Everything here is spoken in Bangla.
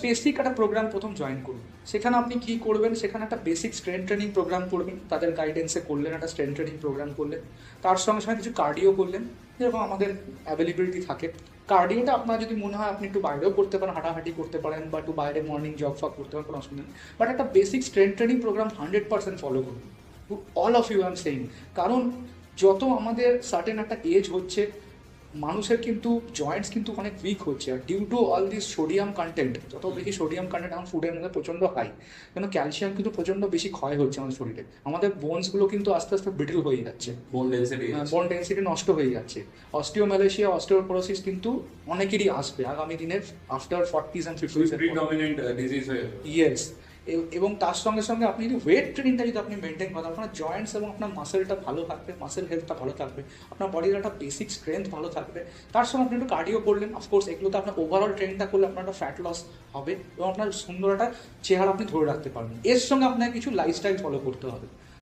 বেসিক একটা প্রোগ্রাম প্রথম জয়েন করুন। সেখানে আপনি কি করবেন, সেখানে একটা বেসিক স্ট্রেন্থ ট্রেনিং প্রোগ্রাম করবেন, তাদের গাইডেন্সে করলেন, একটা স্ট্রেন্থ ট্রেনিং প্রোগ্রাম করলেন, তার সঙ্গে সঙ্গে কিছু কার্ডিও করলেন, যেরকম আমাদের অ্যাভেলেবিলিটি থাকে। কার্ডিওটা আপনার যদি মনে হয় আপনি একটু বাইরেও করতে পারেন, হাঁটাহাঁটি করতে পারেন, বা একটু বাইরে মর্নিং জগ ফগ করতে পারেন, কোনো অসুবিধা নেই। বাট একটা basic strength training program 100% follow করুন, all of you I am saying. কারণ যত আমাদের সার্টেন একটা এজ হচ্ছে, মানুষের কিন্তু জয়েন্টস কিন্তু অনেক উইক হচ্ছে, আর due to all this sodium content, যত বেশি সোডিয়াম কন্টেন্ট এখন ফুডের মধ্যে প্রচণ্ড হাই, কেন ক্যালসিয়াম কিন্তু প্রচণ্ড বেশি ক্ষয় হচ্ছে আমাদের শরীরে, আমাদের বোনসগুলো কিন্তু আস্তে আস্তে ব্রিটল হয়ে যাচ্ছে, বোন ডেন্সিটি নষ্ট হয়ে যাচ্ছে, অস্টিওম্যালেশিয়া, অস্টিওপোরোসিস কিন্তু অনেকেরই আসবে আগামী দিনের after 40s and 50s। Predominant disease হয়ে যাবে। ইয়েস। এবং তার সঙ্গে সঙ্গে আপনি যদি ওয়েট ট্রেনিংটা যদি আপনি মেনটেন করেন, আপনার জয়েন্টস এবং আপনার মাসেলটা ভালো থাকবে, মাসেল হেলথটা ভালো থাকবে, আপনার বডির একটা বেসিক স্ট্রেংথ ভালো থাকবে। তার সঙ্গে আপনি একটু কার্ডিও করলেন, অফকোর্স এগুলোতে আপনার ওভারঅল ট্রেনিংটা করলে আপনার একটা ফ্যাট লস হবে এবং আপনার সুন্দর একটা চেহারা আপনি ধরে রাখতে পারবেন। এর সঙ্গে আপনাকে কিছু লাইফস্টাইল ফলো করতে হবে।